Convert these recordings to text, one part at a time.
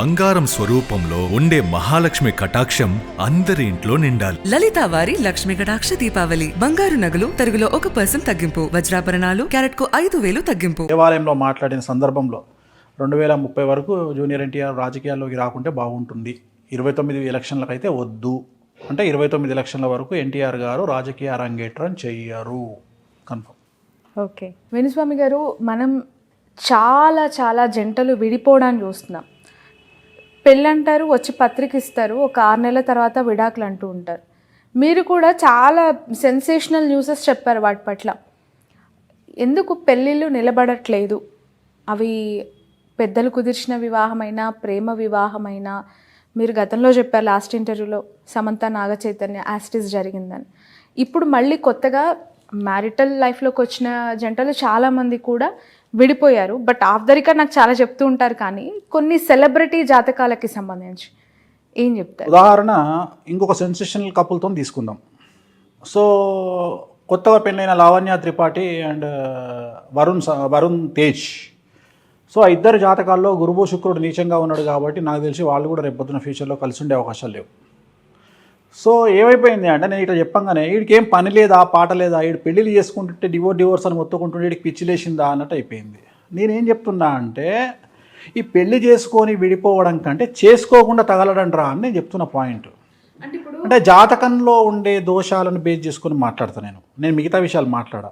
బంగారం స్వరూపంలో ఉండే మహాలక్ష్మి కటాక్షం అందరి ఇంట్లో నిండాలి. లలితా వారి లక్ష్మి కటాక్ష దీపావళి. బంగారు నగలు తరుగులో 1% తగ్గింపు. వజ్రాభరణాలు క్యారెట్కు 5,000 తగ్గింపు. దేవాలయంలో మాట్లాడిన సందర్భంలో 2030 వరకు జూనియర్ ఎన్టీఆర్ రాజకీయాల్లోకి రాకుంటే బాగుంటుంది, 29 ఎలక్షన్లకు అయితే వద్దు అంటే 29 ఎలక్షన్ల వరకు ఎన్టీఆర్ గారు రాజకీయ అరంగేట్రం చెయ్యరు, కన్ఫర్మ్. ఓకే వేణుస్వామి గారు, మనం చాలా చాలా జంటలు విడిపోవడానికి చూస్తున్నాం. పెళ్ళంటారు, వచ్చి పత్రిక ఇస్తారు, ఒక 6 నెలల తర్వాత విడాకులు అంటూ ఉంటారు. మీరు కూడా చాలా సెన్సేషనల్ న్యూసెస్ చెప్పారు వాటి పట్ల. ఎందుకు పెళ్ళిళ్ళు నిలబడట్లేదు? అవి పెద్దలు కుదిర్చిన వివాహమైనా ప్రేమ వివాహమైనా, మీరు గతంలో చెప్పారు లాస్ట్ ఇంటర్వ్యూలో సమంత నాగ చైతన్య యాస్టిస్ జరిగిందని. ఇప్పుడు మళ్ళీ కొత్తగా మ్యారిటల్ లైఫ్లోకి వచ్చిన జంటలు చాలామంది కూడా విడిపోయారు. బట్ ఆఫ్ ద రికార్డ్ నాకు చాలా చెప్తూ ఉంటారు, కానీ కొన్ని సెలబ్రిటీ జాతకాలకి సంబంధించి ఏం చెప్తారు? ఉదాహరణ ఇంకొక సెన్సేషనల్ కపుల్తో తీసుకుందాం. సో కొత్తగా పెళ్ళైన లావణ్య త్రిపాఠి అండ్ వరుణ్ తేజ్. సో ఆ ఇద్దరు జాతకాల్లో గురువు శుక్రుడు నీచంగా ఉన్నాడు కాబట్టి నాకు తెలిసి వాళ్ళు కూడా రేపొద్దున ఫ్యూచర్లో కలిసి ఉండే అవకాశాలు లేవు. సో ఏమైపోయింది అంటే, నేను ఇట్లా చెప్పంగానే వీడికి ఏం పని లేదా, పాట లేదా, వీడు పెళ్ళిళ్ళు చేసుకుంటుంటే డివోర్స్ అని మొత్తుకుంటుంటే వీడికి పిచ్చి లేచిందా అన్నట్టు అయిపోయింది. నేనేం చెప్తున్నా అంటే, ఈ పెళ్లి చేసుకొని విడిపోవడం కంటే చేసుకోకుండా తగలడం రా అని నేను చెప్తున్న పాయింట్. అంటే జాతకంలో ఉండే దోషాలను బేస్ చేసుకొని మాట్లాడతాను నేను మిగతా విషయాలు మాట్లాడా.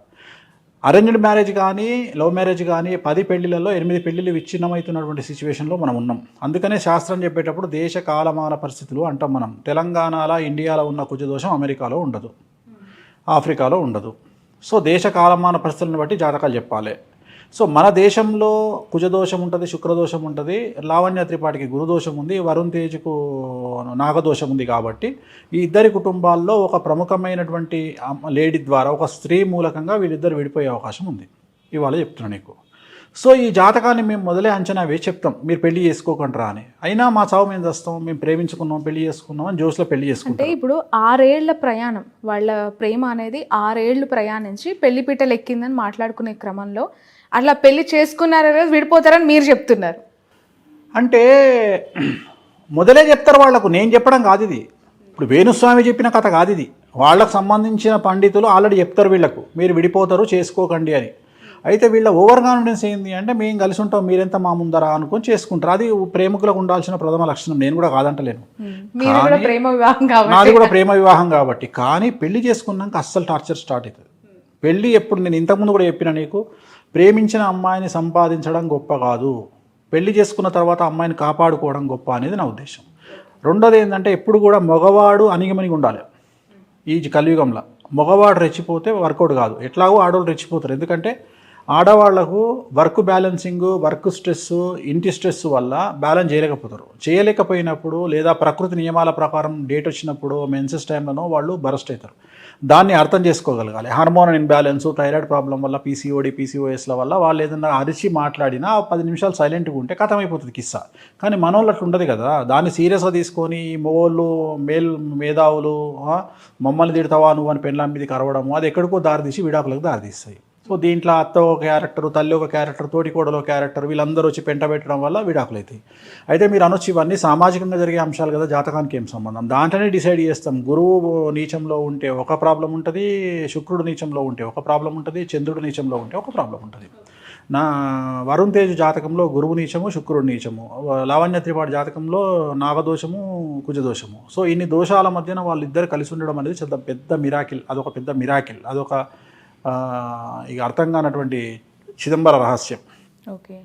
అరేంజ్డ్ మ్యారేజ్ కానీ లవ్ మ్యారేజ్ కానీ 10 పెళ్లిలలో 8 పెళ్లిళ్ళు విచ్ఛిన్నమవుతున్నటువంటి సిచ్యువేషన్లో మనం ఉన్నాం. అందుకనే శాస్త్రం చెప్పేటప్పుడు దేశ కాలమాన పరిస్థితులు అంటాం మనం. తెలంగాణలో ఇండియాలో ఉన్న కుజదోషం అమెరికాలో ఉండదు, ఆఫ్రికాలో ఉండదు. సో దేశ కాలమాన పరిస్థితులను బట్టి జాతకాలు చెప్పాలి. సో మన దేశంలో కుజదోషం ఉంటుంది, శుక్రదోషం ఉంటుంది, లావణ్య త్రిపాఠికి గురుదోషం ఉంది, వరుణ్ తేజ్కు నాగదోషం ఉంది. కాబట్టి ఈ ఇద్దరి కుటుంబాల్లో ఒక ప్రముఖమైనటువంటి లేడీ ద్వారా, ఒక స్త్రీ మూలకంగా వీళ్ళిద్దరు విడిపోయే అవకాశం ఉంది. ఇవాళ చెప్తున్నాను నీకు. సో ఈ జాతకాన్ని మేము మొదలే అంచనా వేసి చెప్తాం, మీరు పెళ్లి చేసుకోకంటారా అని. అయినా మా చావు మేము చేస్తాం, మేము ప్రేమించుకున్నాం, పెళ్లి చేసుకున్నాం అని జోస్లో పెళ్లి చేసుకుంటాం. అంటే ఇప్పుడు 6 ఏళ్ల ప్రయాణం, వాళ్ళ ప్రేమ అనేది 6 ఏళ్ళు ప్రయాణించి పెళ్లి పీటలు ఎక్కిందని మాట్లాడుకునే క్రమంలో అట్లా పెళ్లి చేసుకున్నారో విడిపోతారని మీరు చెప్తున్నారు. అంటే మొదలే చెప్తారు వాళ్ళకు, నేను చెప్పడం కాదు ఇది. ఇప్పుడు వేణుస్వామి చెప్పిన కథ కాదు ఇది. వాళ్ళకు సంబంధించిన పండితులు ఆల్రెడీ చెప్తారు వీళ్ళకు, మీరు విడిపోతారు చేసుకోకండి అని. అయితే వీళ్ళ ఓవర్ కాన్ఫిడెన్స్ ఏంది అంటే, మేము కలిసి ఉంటాం, మీరెంత మా ముందరా అనుకొని చేసుకుంటారు. అది ప్రేమికులకు ఉండాల్సిన ప్రథమ లక్షణం, నేను కూడా కాదంటలేను. నాది కూడా ప్రేమ వివాహం కాబట్టి. కానీ పెళ్లి చేసుకున్నాక అస్సలు టార్చర్ స్టార్ట్ అవుతుంది. పెళ్ళి ఎప్పుడు, నేను ఇంతకుముందు కూడా చెప్పిన నీకు, ప్రేమించిన అమ్మాయిని సంపాదించడం గొప్ప కాదు, పెళ్లి చేసుకున్న తర్వాత అమ్మాయిని కాపాడుకోవడం గొప్ప అనేది నా ఉద్దేశం. రెండోది ఏంటంటే, ఎప్పుడు కూడా మగవాడు అణిగిమణిగి ఉండాలి. ఈ కలియుగంలో మగవాడు రెచ్చిపోతే వర్కౌట్ కాదు. ఎట్లాగో ఆడవాళ్ళు రెచ్చిపోతారు. ఎందుకంటే ఆడవాళ్లకు వర్క్ బ్యాలెన్సింగ్, వర్క్ స్ట్రెస్, ఇంటి స్ట్రెస్ వల్ల బ్యాలెన్స్ చేయలేకపోయినప్పుడు లేదా ప్రకృతి నియమాల ప్రకారం డేట్ వచ్చినప్పుడు మెన్సెస్ టైంలోనో వాళ్ళు బరస్ట్ అవుతారు. దాన్ని అర్థం చేసుకోగలగాలి. హార్మోన్ ఇన్బ్యాలెన్స్, థైరాయిడ్ ప్రాబ్లం వల్ల, పీసీఓఎస్ల వల్ల వాళ్ళు ఏదన్నా అరిచి మాట్లాడినా 10 నిమిషాలు సైలెంట్గా ఉంటే కథమైపోతుంది కిస్సా. కానీ మనోళ్ళు అట్లా ఉండదు కదా. దాన్ని సీరియస్గా తీసుకొని మగోళ్ళు మేధావులు మమ్మల్ని తిడతావా నువ్వు అని పెళ్ళాం మీదకి అరవడము, అది ఎక్కడికో దారితీసి విడాకులకు దారితీస్తాయి. సో దీంట్లో అత్త ఒక క్యారెక్టర్, తల్లి ఒక క్యారెక్టర్, తోటికోడలో క్యారెక్టర్, వీళ్ళందరూ వచ్చి పెంట పెట్టడం వల్ల విడాకులు అవుతాయి. అయితే మీరు అనొచ్చు ఇవన్నీ సామాజికంగా జరిగే అంశాలు కదా, జాతకానికి ఏం సంబంధం? దాంట్లోనే డిసైడ్ చేస్తాం. గురువు నీచంలో ఉంటే ఒక ప్రాబ్లం ఉంటుంది, శుక్రుడు నీచంలో ఉంటే ఒక ప్రాబ్లం ఉంటుంది, చంద్రుడు నీచంలో ఉంటే ఒక ప్రాబ్లం ఉంటుంది. నా వరుణ్ తేజ్ జాతకంలో గురువు నీచము, శుక్రుడు నీచము, లావణ్య త్రిపాఠి జాతకంలో నాగదోషము, కుజదోషము. సో ఇన్ని దోషాల మధ్యన వాళ్ళిద్దరు కలిసి ఉండడం అనేది చాలా పెద్ద మిరాకిల్. అదొక పెద్ద మిరాకిల్, అదొక ఇక అర్థం కానటువంటి చిదంబర రహస్యం. ఓకే,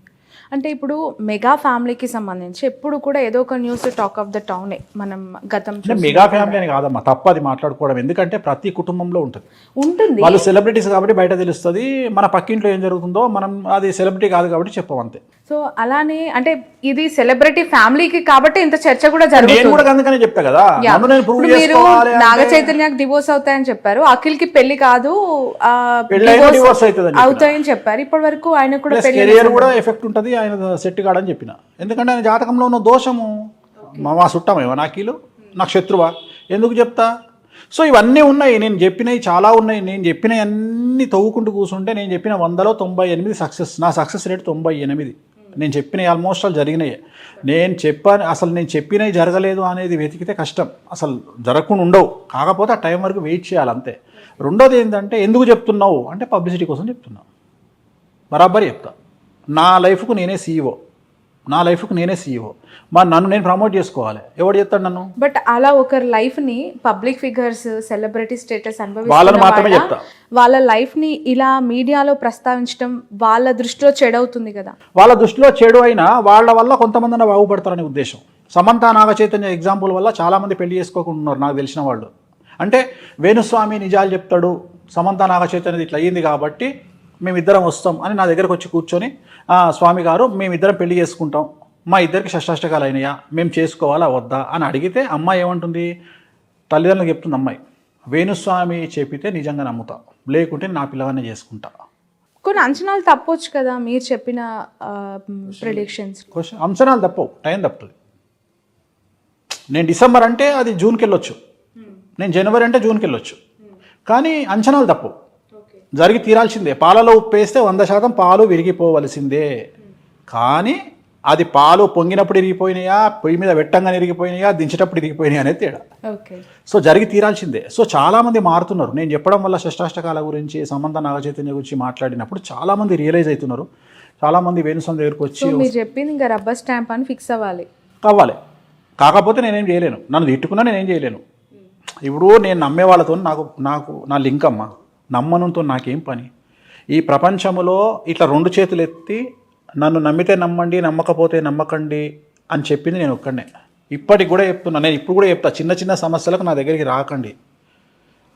అంటే ఇప్పుడు మెగా ఫ్యామిలీకి సంబంధించి ఎప్పుడు కూడా ఏదో ఒక న్యూస్ టాక్ ఆఫ్ ద టౌనే. మనం గతం మెగా ఫ్యామిలీ అని కాదమ్మా, తప్పది మాట్లాడుకోవడం. ఎందుకంటే ప్రతి కుటుంబంలో ఉంటుంది. వాళ్ళు సెలబ్రిటీస్ కాబట్టి బయట తెలుస్తుంది. మన పక్కింట్లో ఏం జరుగుతుందో మనం, అది సెలబ్రిటీ కాదు కాబట్టి చెప్పం అంతే. సో అలానే అంటే ఇది సెలబ్రిటీ ఫ్యామిలీకి కాబట్టి ఇంత చర్చ కూడా జరుగుతుంది. నేను కూడా అందుకనే చెప్తా కదా, మీరు నాగ చైతన్యకి డివోర్స్ అవుతాయని చెప్పారు, అఖిల్ కి పెళ్లి కాదు డివోర్స్ అవుతాయని చెప్పారు. ఇప్పటి వరకు ఆయన కూడా కెరియర్ కూడా ఎఫెక్ట్ ఉంటుంది, ఆయన సెట్ కాడని చెప్పిన. ఎందుకంటే ఆయన జాతకంలో ఉన్న దోషము, మా చుట్టమేవా నాకీలు, నాకు శత్రువా, ఎందుకు చెప్తా? సో ఇవన్నీ ఉన్నాయి, నేను చెప్పినవి చాలా ఉన్నాయి. నేను చెప్పినవి అన్నీ తవ్వుకుంటూ కూర్చుంటే నేను చెప్పిన 100లో 98 సక్సెస్. నా సక్సెస్ రేట్ 98. నేను చెప్పినవి ఆల్మోస్ట్ ఆల్ జరిగినాయి. నేను చెప్పినవి జరగలేదు అనేది వెతికితే కష్టం, అసలు జరగకుండా ఉండవు. కాకపోతే ఆ టైం వరకు వెయిట్ చేయాలి అంతే. రెండోది ఏంటంటే ఎందుకు చెప్తున్నావు అంటే పబ్లిసిటీ కోసం చెప్తున్నావు. బరాబర్ చెప్తా. నా లైఫ్కు నేనే సీఈఓ. మరి నన్ను నేను ప్రమోట్ చేసుకోవాలి, ఎవడు చెప్తాడు నన్ను? బట్ అలా ఒకరి లైఫ్ ని పబ్లిక్ ఫిగర్స్ సెలబ్రిటీ స్టేటస్ వాళ్ళని మాత్రమే చెప్తా. వాళ్ళ లైఫ్ ని ఇలా మీడియాలో ప్రస్తావించడం వాళ్ళ దృష్టిలో చెడవుతుంది కదా. వాళ్ళ దృష్టిలో చెడు అయినా వాళ్ళ వల్ల కొంతమంది బాగుపడతారనే ఉద్దేశం. సమంత నాగచైతన్య ఎగ్జాంపుల్ వల్ల చాలామంది పెళ్లి చేసుకోకుండా ఉన్నారు నాకు తెలిసిన వాళ్ళు. అంటే వేణుస్వామి నిజాలు చెప్తాడు, సమంత నాగచైతన్యది ఇట్లా అయ్యింది కాబట్టి మేమిద్దరం వస్తాం అని నా దగ్గరకు వచ్చి కూర్చొని, స్వామి గారు మేమిద్దరం పెళ్లి చేసుకుంటాం, మా ఇద్దరికి షష్టాష్టకాలు అయినాయా, మేము చేసుకోవాలా వద్దా అని అడిగితే అమ్మాయి ఏమంటుంది? తల్లిదండ్రులకు చెప్తుంది అమ్మాయి, వేణుస్వామి చెప్పితే నిజంగా నమ్ముతా, లేకుంటే నా పిల్లగానే చేసుకుంటా. కొన్ని అంచనాలు తప్పొచ్చు కదా మీరు చెప్పిన ప్రిడిక్షన్స్. అంచనాలు తప్పవు, టైం తప్పుతుంది. నేను డిసెంబర్ అంటే అది జూన్కి వెళ్ళొచ్చు, నేను జనవరి అంటే జూన్కి వెళ్ళొచ్చు, కానీ అంచనాలు తప్పవు, జరిగి తీరాల్సిందే. పాలలో ఉప్పేస్తే 100% పాలు విరిగిపోవలసిందే. కానీ అది పాలు పొంగినప్పుడు ఇరిగిపోయినాయా, పొయ్యి మీద వెట్టంగానే ఇరిగిపోయినాయా, దించేటప్పుడు ఇరిగిపోయినాయా అనేది తేడా. సో జరిగి తీరాల్సిందే. సో చాలామంది మారుతున్నారు. నేను చెప్పడం వల్ల షష్టాష్టకాల గురించి, సమంత నాగచైతన్య గురించి మాట్లాడినప్పుడు చాలామంది రియలైజ్ అవుతున్నారు. చాలామంది వేణుస్వామి దగ్గరకు వచ్చి మీరు చెప్పింది ఇంకా రబ్బర్ స్టాంప్ అని ఫిక్స్ అవ్వాలి. కాకపోతే నేనేం చేయలేను, నన్ను తిట్టుకున్నా నేనేం చేయలేను. ఇప్పుడు నేను నమ్మే వాళ్ళతో నాకు నా లింక్ అమ్మ, నమ్మనంతో నాకేం పని? ఈ ప్రపంచంలో ఇట్లా 2 చేతులు ఎత్తి నన్ను నమ్మితే నమ్మండి, నమ్మకపోతే నమ్మకండి అని చెప్పింది నేను ఒక్కడనే. ఇప్పటికి కూడా చెప్తున్నా, నేను ఇప్పుడు కూడా చెప్తా, చిన్న చిన్న సమస్యలకు నా దగ్గరికి రాకండి.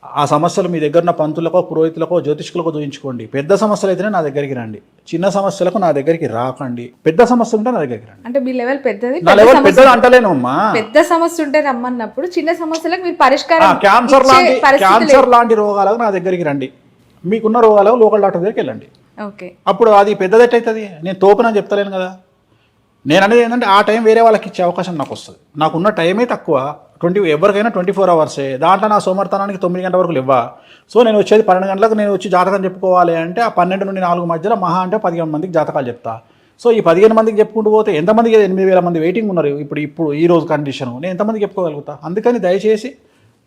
ఆ సమస్యలు మీ దగ్గర ఉన్న పంతులకో, పురోహితులకో, జ్యోతిష్కులకో చూయించుకోండి. పెద్ద సమస్యలు అయితేనే నా దగ్గరికి రండి, చిన్న సమస్యలకు నా దగ్గరికి రాకండి. పెద్ద సమస్య ఉంటే నా దగ్గరికి రండి. అంటే మీ లెవెల్ పెద్దది, నా లెవెల్ పెద్దది అంటలేను అమ్మా. పెద్ద సమస్య ఉంటే రమ్మన్నప్పుడు చిన్న సమస్యలకు మీరు పరిష్కారం, క్యాన్సర్ లాంటి రోగాలకు నా దగ్గరికి రండి. మీకున్న రోగాలకు లోకల్ డాక్టర్ దగ్గరికి వెళ్ళండి. అప్పుడు అది పెద్దదెట్ అవుతుంది. నేను తోపునని చెప్తలేను కదా. నేను అనేది ఏంటంటే ఆ టైం వేరే వాళ్ళకి ఇచ్చే అవకాశం నాకు వస్తుంది. నాకున్న టైమే తక్కువ, ఎవరికైనా 24 అవర్సే. దాంట్లో నా సోమవారతనానికి 9 గంటల వరకు ఇవ్వ. సో నేను వచ్చేది 12 గంటలకు నేను వచ్చి జాతకం చెప్పుకోవాలి అంటే ఆ 12 నుండి 4 మధ్యలో మహా అంటే 15 మందికి జాతకాలు చెప్తా. సో ఈ 15 మందికి చెప్పుకుంటూ పోతే ఎంతమందికి 8,000 మంది వెయిటింగ్ ఉన్నారు ఇప్పుడు ఈ రోజు కండిషన్. నేను ఎంతమందికి చెప్పుకోగలుగుతా? అందుకని దయచేసి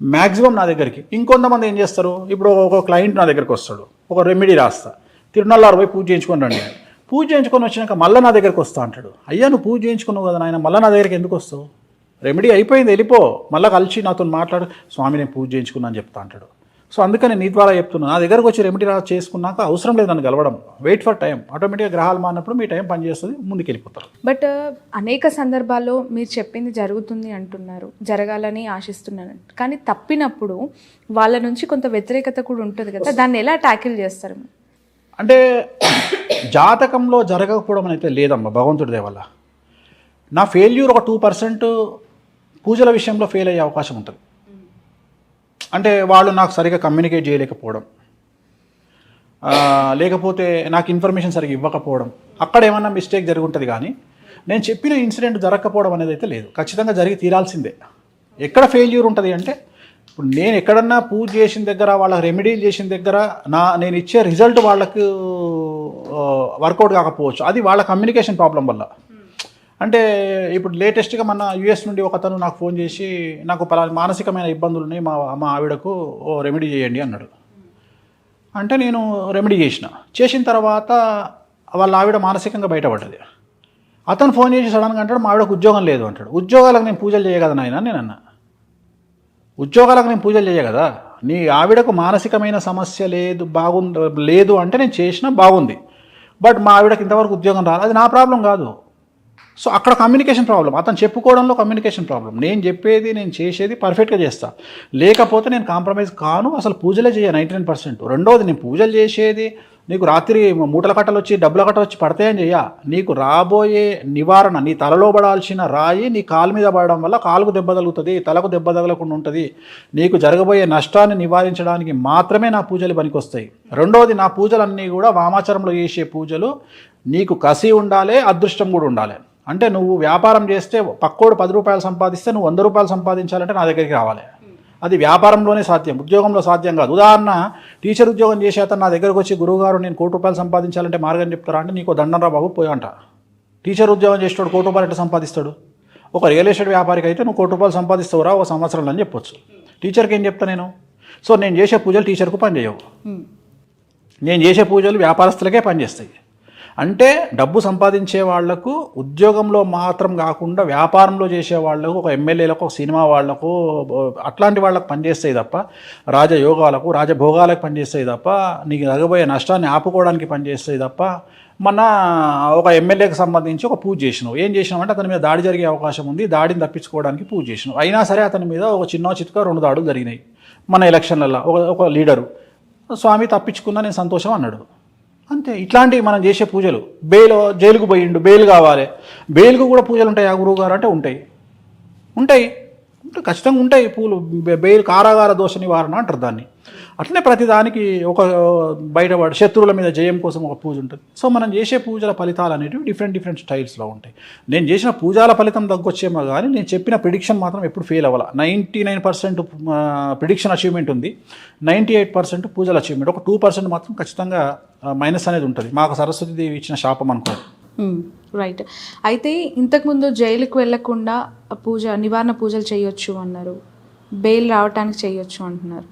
మ్యాక్సిమం నా దగ్గరికి. ఇంకొంతమంది ఏం చేస్తారు, ఇప్పుడు ఒక క్లయింట్ నా దగ్గరికి వస్తాడు, ఒక రెమెడీ రాస్తా, తిరునల్లారు పోయి పూజ చేయించుకొని రండి. పూజ చేయించుకొని వచ్చినాక మళ్ళీ నా దగ్గరికి వస్తా అంటాడు. అయ్యా నువ్వు పూజ చేయించుకున్నావు కదా నాయన, మళ్ళీ నా దగ్గరికి ఎందుకు వస్తావు? రెమెడీ అయిపోయింది, వెళ్ళిపో. మళ్ళీ కలిసి నాతో మాట్లాడు, స్వామి నేను పూజ చేయించుకున్నా అని చెప్తా అంటాడు. సో అందుకని నీ ద్వారా చెప్తున్నా, నా దగ్గరకు వచ్చి రెమెడీ చేసుకున్నాక అవసరం లేదు నన్ను కలవడం. Wait for time. ఆటోమేటిక్గా గ్రహాలు మారినప్పుడు మీ టైం పనిచేస్తుంది, ముందుకు వెళ్ళిపోతారు. బట్ అనేక సందర్భాల్లో మీరు చెప్పింది జరుగుతుంది అంటున్నారు, జరగాలని ఆశిస్తున్నాను, కానీ తప్పినప్పుడు వాళ్ళ నుంచి కొంత వ్యతిరేకత కూడా ఉంటుంది కదా, దాన్ని ఎలా ట్యాకిల్ చేస్తారు? అంటే జాతకంలో జరగకపోవడం అయితే లేదమ్మా, భగవంతుడి దయ వల్ల. నా ఫెయిల్యూర్ ఒక 2% పూజల విషయంలో ఫెయిల్ అయ్యే అవకాశం ఉంటుంది. అంటే వాళ్ళు నాకు సరిగా కమ్యూనికేట్ చేయలేకపోవడం, లేకపోతే నాకు ఇన్ఫర్మేషన్ సరిగా ఇవ్వకపోవడం, అక్కడ ఏమన్నా మిస్టేక్ జరిగి ఉంటుంది. కానీ నేను చెప్పిన ఇన్సిడెంట్ జరగకపోవడం అనేది అయితే లేదు, ఖచ్చితంగా జరిగి తీరాల్సిందే. ఎక్కడ ఫెయిల్యూర్ ఉంటుంది అంటే, ఇప్పుడు నేను ఎక్కడన్నా పూజ చేసిన దగ్గర, వాళ్ళకి రెమెడీలు చేసిన దగ్గర నేను ఇచ్చే రిజల్ట్ వాళ్ళకు వర్కౌట్ కాకపోవచ్చు. అది వాళ్ళ కమ్యూనికేషన్ ప్రాబ్లం వల్ల. అంటే ఇప్పుడు లేటెస్ట్గా మన యూఎస్ నుండి ఒకతను నాకు ఫోన్ చేసి, నాకు పలానా మానసికమైన ఇబ్బందులు ఉన్నాయి, మా ఆవిడకు రెమెడీ చేయండి అన్నాడు. అంటే నేను రెమెడీ చేసిన తర్వాత వాళ్ళ ఆవిడ మానసికంగా బయటపడ్డది. అతను ఫోన్ చేసి సడన్గా అంటాడు, మా ఆవిడకు ఉద్యోగం లేదు అంటాడు. ఉద్యోగాలకు నేను పూజలు చేయగదా నాయన? నేను అన్నా, ఉద్యోగాలకు నేను పూజలు చేయ కదా. నీ ఆవిడకు మానసికమైన సమస్య లేదు అంటే నేను చేసినా బాగుంది, బట్ మా ఆవిడకి ఇంతవరకు ఉద్యోగం రాదు, అది నా ప్రాబ్లం కాదు. సో అక్కడ కమ్యూనికేషన్ ప్రాబ్లం, అతను చెప్పుకోవడంలో కమ్యూనికేషన్ ప్రాబ్లం. నేను చెప్పేది, నేను చేసేది పర్ఫెక్ట్గా చేస్తా, లేకపోతే నేను కాంప్రమైజ్ కాను, అసలు పూజలే చేయ 99%. రెండోది, నేను పూజలు చేసేది నీకు రాత్రి మూటల కట్టలు వచ్చి డబ్బుల కట్టలు వచ్చి పడతాయని చెయ్య. నీకు రాబోయే నివారణ, నీ తలలో పడాల్సిన రాయి నీ కాలు మీద పడడం వల్ల కాలుకు దెబ్బ తగులుతుంది, తలకు దెబ్బ తగలకుండా ఉంటుంది. నీకు జరగబోయే నష్టాన్ని నివారించడానికి మాత్రమే నా పూజలు పనికొస్తాయి. రెండోది, నా పూజలన్నీ కూడా వామాచారంలో చేసే పూజలు. నీకు కసి ఉండాలి, అదృష్టం కూడా ఉండాలి. అంటే నువ్వు వ్యాపారం చేస్తే పక్కోడు 10 రూపాయలు సంపాదిస్తే నువ్వు 100 రూపాయలు సంపాదించాలంటే నా దగ్గరికి రావాలి. అది వ్యాపారంలోనే సాధ్యం, ఉద్యోగంలో సాధ్యం కాదు. ఉదాహరణ, టీచర్ ఉద్యోగం చేసే అతను నా దగ్గరకు వచ్చి, గురువుగారు నేను 1 కోటి రూపాయలు సంపాదించాలంటే మార్గం చెప్తారా అంటే, నీకు దండం రా బాబు పోయి అంట. టీచర్ ఉద్యోగం చేసేవాడు ₹1 కోటి ఎట్లా సంపాదిస్తాడు? ఒక రియల్ ఎస్టేట్ వ్యాపారికి అయితే నువ్వు ₹1 కోటి సంపాదిస్తావురా ఒక సంవత్సరంలో అని చెప్పొచ్చు. టీచర్కి ఏం చెప్తా నేను? సో నేను చేసే పూజలు టీచర్కు పనిచేయవు, నేను చేసే పూజలు వ్యాపారస్తులకే పనిచేస్తాయి. అంటే డబ్బు సంపాదించే వాళ్లకు ఉద్యోగంలో మాత్రం కాకుండా వ్యాపారంలో చేసే వాళ్లకు, ఒక ఎమ్మెల్యేలకు, ఒక సినిమా వాళ్లకు, అట్లాంటి వాళ్ళకు పనిచేస్తాయి తప్ప రాజయోగాలకు, రాజభోగాలకు పనిచేస్తాయి తప్ప నీకు తగ్గబోయే నష్టాన్ని ఆపుకోవడానికి పనిచేస్తాయి తప్ప. మన ఒక ఎమ్మెల్యేకి సంబంధించి ఒక పూజ చేసినావు, ఏం చేసినావు అతని మీద దాడి జరిగే అవకాశం ఉంది, దాడిని తప్పించుకోవడానికి పూజ చేసినావు. అయినా సరే అతని మీద ఒక చిన్న చిత్క 2 దాడులు జరిగినాయి మన ఎలక్షన్లలో. ఒక లీడరు స్వామి తప్పించుకున్నా నేను సంతోషం అన్నాడు, అంతే. ఇట్లాంటివి మనం చేసే పూజలు. జైలుకు పోయిండు, బెయిల్ కావాలి, బెయిల్కు కూడా పూజలు ఉంటాయి ఆ గురువు గారు అంటే ఉంటాయి ఖచ్చితంగా ఉంటాయి పూలు. బెయిల్ కారాగార దోష నివారణ అంటారు దాన్ని. అట్లనే ప్రతిదానికి ఒక బయటపడి శత్రువుల మీద జయం కోసం ఒక పూజ ఉంటుంది. సో మనం చేసే పూజల ఫలితాలు అనేటివి డిఫరెంట్ స్టైల్స్లో ఉంటాయి. నేను చేసిన పూజల ఫలితం తగ్గొచ్చేమో కానీ నేను చెప్పిన ప్రిడిక్షన్ మాత్రం ఎప్పుడు ఫెయిల్ అవ్వాలి. 99% ప్రిడిక్షన్ అచీవ్మెంట్ ఉంది, 98% పూజల అచీవ్మెంట్. ఒక 2% మాత్రం ఖచ్చితంగా మైనస్ అనేది ఉంటుంది. మాకు సరస్వతి దేవి ఇచ్చిన శాపం అనుకో. రైట్. అయితే ఇంతకుముందు జైలుకు వెళ్లకుండా నివారణ పూజలు చేయొచ్చు అన్నారు, బెయిల్ రావడానికి చేయొచ్చు అంటున్నారు.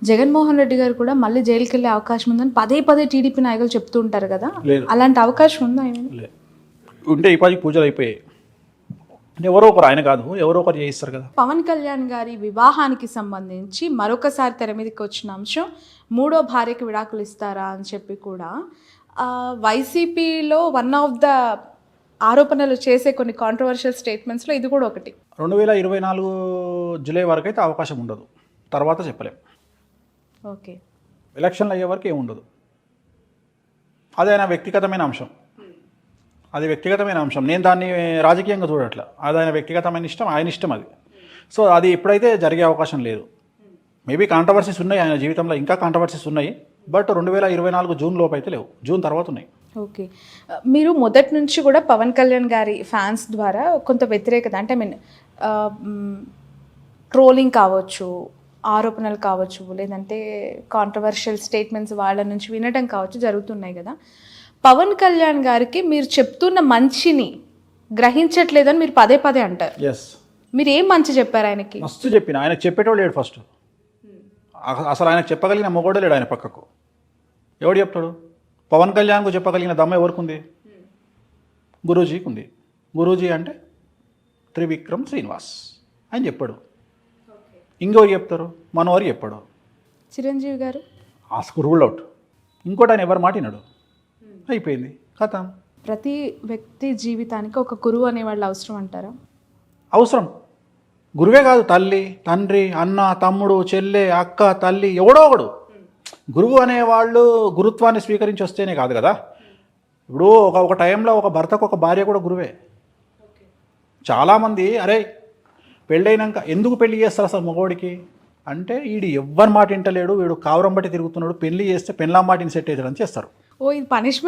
జగన్మోహన్ రెడ్డి గారు కూడా మళ్ళీ జైలుకి వెళ్ళే అవకాశం ఉందని పదే టీడీపీ నాయకులు చెప్తూ ఉంటారు కదా, అలాంటి అవకాశం ఉందా? ఉంటే ఈ పూజలు అయిపోయాయి, ఎవరో ఒకరు, ఆయన కాదు ఎవరో ఒకరు చేయిస్తారు కదా. పవన్ కళ్యాణ్ గారి వివాహానికి సంబంధించి మరొకసారి తెర మీదకి వచ్చిన అంశం 3వ భార్యకి విడాకులు ఇస్తారా అని చెప్పి కూడా వైసీపీలో వన్ ఆఫ్ ద ఆరోపణలు చేసే కొన్ని కాంట్రవర్షియల్ స్టేట్మెంట్స్లో ఇది కూడా ఒకటి. 2024 జూలై వరకు అయితే అవకాశం ఉండదు, తర్వాత చెప్పలేం. ఓకే, ఎలక్షన్లు అయ్యే వరకు ఏముండదు. అది ఆయన వ్యక్తిగతమైన అంశం, అది వ్యక్తిగతమైన అంశం. నేను దాన్ని రాజకీయంగా చూడట్లా. అది ఆయన వ్యక్తిగతమైన ఇష్టం, ఆయన ఇష్టం అది. సో అది ఇప్పుడైతే జరిగే అవకాశం లేదు. మేబీ కాంట్రవర్సీస్ ఉన్నాయి ఆయన జీవితంలో, ఇంకా కాంట్రవర్సీస్ ఉన్నాయి. బట్ 2024 జూన్ లోపు అయితే లేవు, జూన్ తర్వాత ఉన్నాయి. ఓకే, మీరు మొదటి నుంచి కూడా పవన్ కళ్యాణ్ గారి ఫ్యాన్స్ ద్వారా కొంత వ్యతిరేకత, అంటే ట్రోలింగ్ కావచ్చు, ఆరోపణలు కావచ్చు, లేదంటే కాంట్రవర్షియల్ స్టేట్మెంట్స్ వాళ్ళ నుంచి వినడం కావచ్చు జరుగుతున్నాయి కదా. పవన్ కళ్యాణ్ గారికి మీరు చెప్తున్న మంచిని గ్రహించట్లేదని మీరు పదే అంటారు. ఎస్, మీరు ఏం మంచి చెప్పారు ఆయనకి? మస్తు చెప్పిన. ఆయనకు చెప్పేటోడు లేడు ఫస్ట్. అసలు ఆయనకు చెప్పగలిగిన మొగోడే లేడు ఆయన పక్కకు. ఎవడు చెప్తాడు? పవన్ కళ్యాణ్కు చెప్పగలిగిన దమ్మ ఎవరికి ఉంది? గురూజీకి ఉంది. గురూజీ అంటే త్రివిక్రమ్ శ్రీనివాస్ అని చెప్పాడు. ఇంకెవరు చెప్తారు? మనోహర్ చెప్పాడు. చిరంజీవి గారు ఆస్కు రూల్ అవుట్. ఇంకోటి ఆయన ఎవరు మాటినాడు, అయిపోయింది, కథం. ప్రతి వ్యక్తి జీవితానికి ఒక గురువు అనేవాళ్ళు అవసరం అంటారా? అవసరం. గురువే కాదు, తల్లి, తండ్రి, అన్న, తమ్ముడు, చెల్లె, అక్క, తల్లి, ఎవడో ఒకడు. గురువు అనేవాళ్ళు గురుత్వాన్ని స్వీకరించి వస్తేనే కాదు కదా. ఇప్పుడు ఒక టైంలో ఒక భర్తకు ఒక భార్య కూడా గురువే. చాలామంది అరే పెళ్ళైనాక ఎందుకు పెళ్లి చేస్తారు అసలు మగవాడికి అంటే, వీడు ఎవ్వరి మాట వింటలేడు, వీడు కావరం బట్టి తిరుగుతున్నాడు, పెళ్లి చేస్తే పెళ్ళాం మాటిని సెట్ అవుతాడని చేస్తారు. ఓ, ఇది పనిష్మెంట్